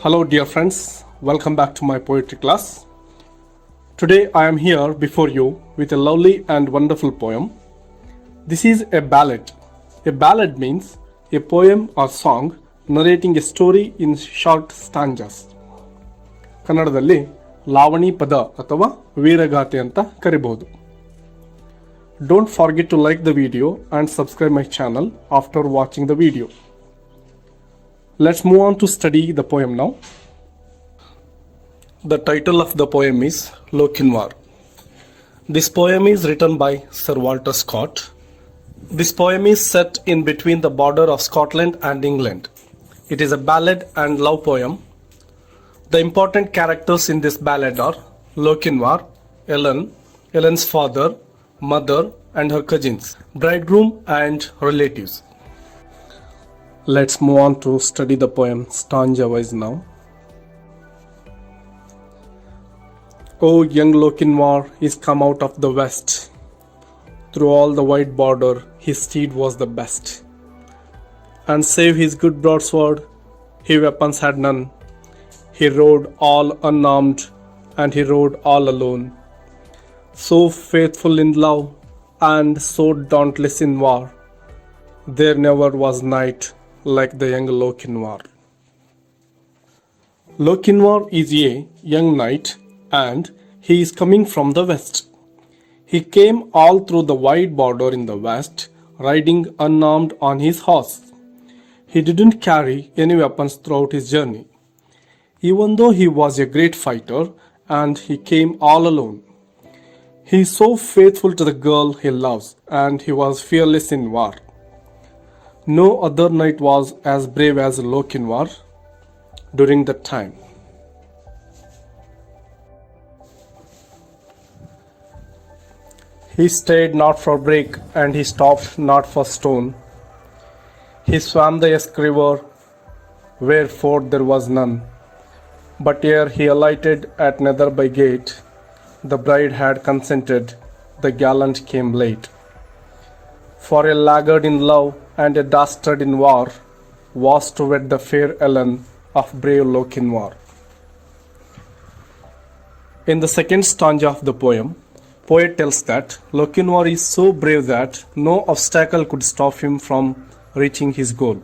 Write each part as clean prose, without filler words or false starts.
Hello dear friends, welcome back to my poetry class. Today I am here before you with a lovely and wonderful poem. This is a ballad. A ballad means a poem or song narrating a story in short stanzas. ಕನ್ನಡದಲ್ಲಿ ಲಾವಣಿ ಪದ ಅಥವಾ ವೀರಗಾಥೆ ಅಂತ ಕರಿಬಹುದು. Don't forget to like the video and subscribe my channel after watching the video. Let's move on to study the poem now. The title of the poem is Lochinvar. This poem is written by Sir Walter Scott. This poem is set in between the border of Scotland and England. It is a ballad and love poem. The important characters in this ballad are Lochinvar, Ellen, Ellen's father, mother and her cousins, bridegroom and relatives. Let's move on to study the poem stanza wise now. Oh, young Lochinvar is come out of the west. Through all the wide border, his steed was the best. And save his good broadsword, he weapons had none. He rode all unarmed, and he rode all alone. So faithful in love, and so dauntless in war, there never was knight like the young Lochinvar. Lochinvar is a young knight, and he is coming from the west. He came all through the wide border in the west, riding unarmed on his horse. He didn't carry any weapons throughout his journey, even though he was a great fighter, and he came all alone. He is so faithful to the girl he loves, and he was fearless in war. No other knight was as brave as Lochinvar during that time. He stayed not for brake, and he stopped not for stone. He swam the Esk river, where ford there was none. But ere he alighted at Netherby gate, the bride had consented, the gallant came late. For a laggard in love and a dastard in war was to wed the fair Ellen of brave Lochinvar. In the second stanza of the poem, poet tells that Lochinvar is so brave that no obstacle could stop him from reaching his goal.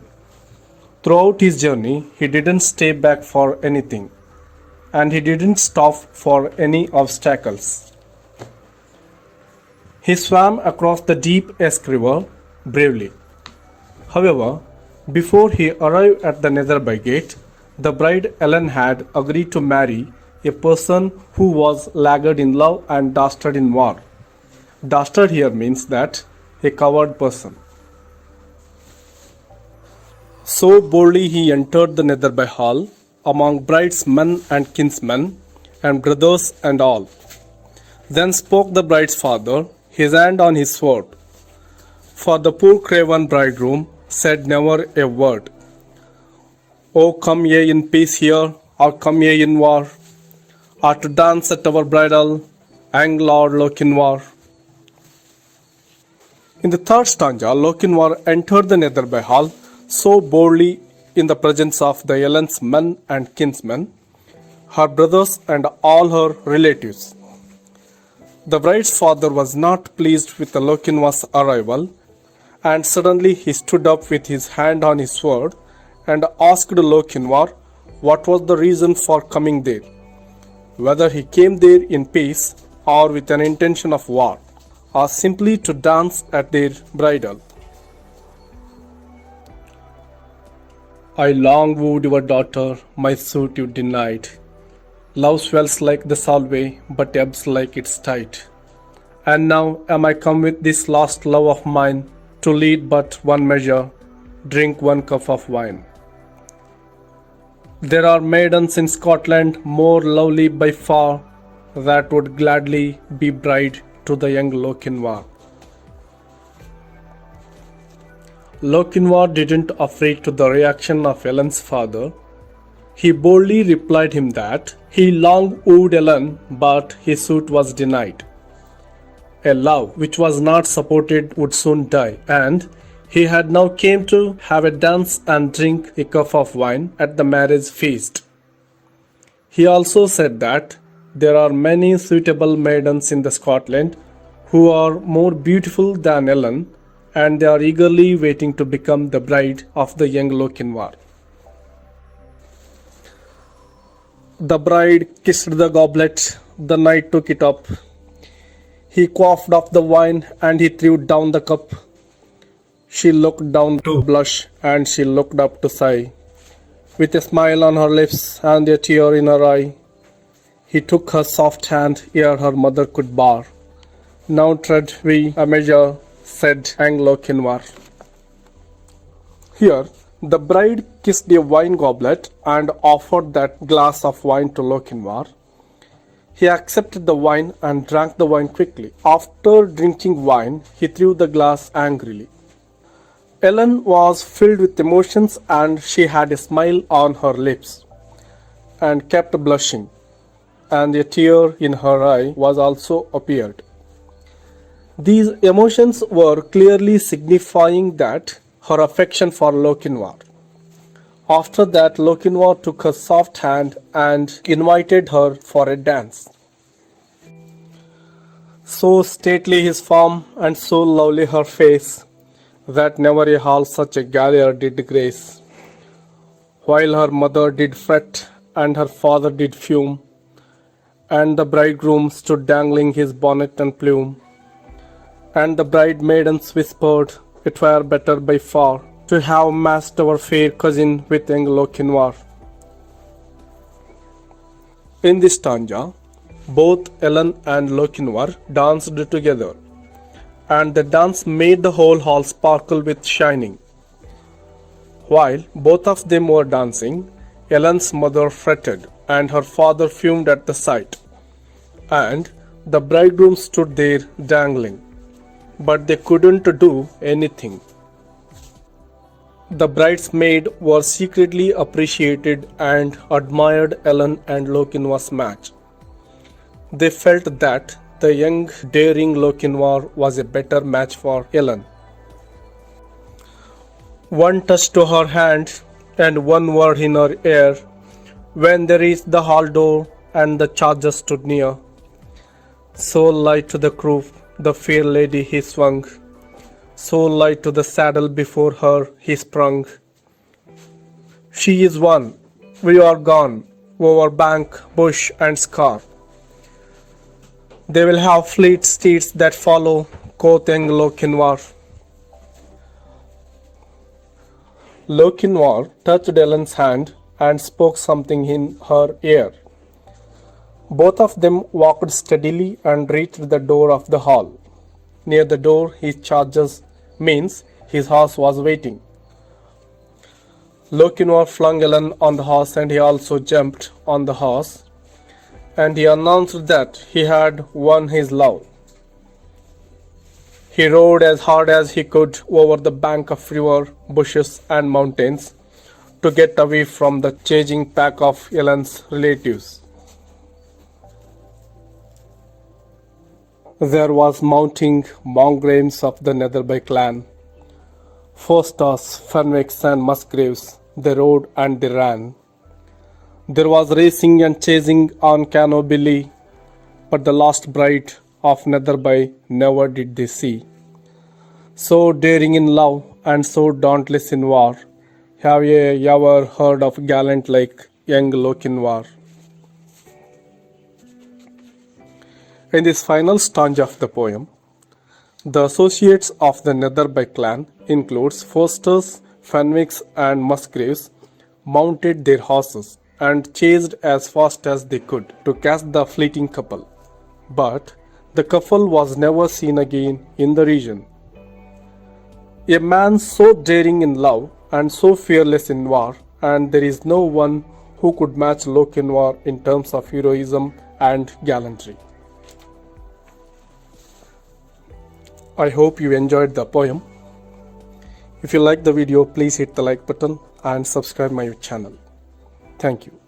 Throughout his journey, he didn't stay back for anything, and he didn't stop for any obstacles. He swam across the deep Esk river bravely. However, before he arrived at the Netherby gate, the bride Ellen had agreed to marry a person who was laggard in love and dastard in war. Dastard here means that a coward person. So boldly he entered the Netherby hall among bride's men and kinsmen and brothers and all. Then spoke the bride's father, his hand on his sword. For the poor craven bridegroom said never a word. Oh, come ye in peace here, or come ye in war, or to dance at our bridal, young Lord Lochinvar. In the third stanza, Lochinvar entered the Netherby hall so boldly in the presence of the Ellen's men and kinsmen, her brothers and all her relatives. The bride's father was not pleased with the Lochinvar's arrival, and suddenly he stood up with his hand on his sword and asked Lochinvar what was the reason for coming there, whether he came there in peace or with an intention of war, or simply to dance at their bridal. I long wooed your daughter, my suit you denied. Love swells like the Solway, but ebbs like its tide. And now am I come with this lost love of mine, to lead but one measure, drink one cup of wine. There are maidens in Scotland more lovely by far, that would gladly be bride to the young Lochinvar. Lochinvar didn't afraid to the reaction of Ellen's father. He boldly replied him that he long wooed Ellen, but his suit was denied. A love which was not supported would soon die, and he had now came to have a dance and drink a cup of wine at the marriage feast. He also said that there are many suitable maidens in the Scotland who are more beautiful than Ellen, and they are eagerly waiting to become the bride of the young Lochinvar. The bride kissed the goblet, the knight took it up. He quaffed off the wine and he threw down the cup. She looked down to blush and she looked up to sigh. With a smile on her lips and a tear in her eye, he took her soft hand ere her mother could bar. Now tread we a measure, said young Lochinvar. Here, the bride kissed a wine goblet and offered that glass of wine to Lochinvar. He accepted the wine and drank the wine quickly. After drinking wine, he threw the glass angrily. Ellen was filled with emotions and she had a smile on her lips and kept blushing, and a tear in her eye was also appeared. These emotions were clearly signifying that her affection for Lochinvar. After that, Lochinvar took her soft hand and invited her for a dance. So stately his form and so lovely her face, that never a hall such a gallier did grace. While her mother did fret and her father did fume, and the bridegroom stood dangling his bonnet and plume, and the bride maidens whispered, it were better by far to have matched our fair cousin with young Lochinvar. In this stanza, both Ellen and Lochinvar danced together, and the dance made the whole hall sparkle with shining. While both of them were dancing, Ellen's mother fretted, and her father fumed at the sight, and the bridegroom stood there dangling, but they couldn't do anything. The bridesmaids were secretly appreciated and admired Ellen and Lochinvar's match. They felt that the young, daring Lochinvar was a better match for Ellen. One touch to her hand and one word in her ear, when they reached the hall door and the charger stood near. So light to the croup, the fair lady he swung, so light to the saddle before her he sprung. She is one, we are gone, over bank, bush and scar. They will have fleet steeds that follow, quoth young Lochinvar. Lochinvar touched Ellen's hand and spoke something in her ear. Both of them walked steadily and reached the door of the hall. Near the door his charger's means his horse was waiting. Lochinvar flung Ellen on the horse and he also jumped on the horse, and he announced that he had won his love. He rode as hard as he could over the bank of river, bushes and mountains to get away from the chasing pack of Ellen's relatives. There was mounting Mongrains of the Netherby clan, Fosters, Fenwicks and Musgraves, they rode and they ran. There was racing and chasing on Canobilly, but the lost bride of Netherby never did they see. So daring in love and so dauntless in war, have ye ever heard of gallant like young Lochinvar? In this final stanza of the poem, the associates of the Netherby clan includes Fosters, Fenwicks and Musgraves mounted their horses and chased as fast as they could to catch the fleeting couple. But the couple was never seen again in the region. A man so daring in love and so fearless in war, and there is no one who could match Lochinvar in terms of heroism and gallantry. I hope you enjoyed the poem. If you like the video, please hit the like button and subscribe my channel. Thank you.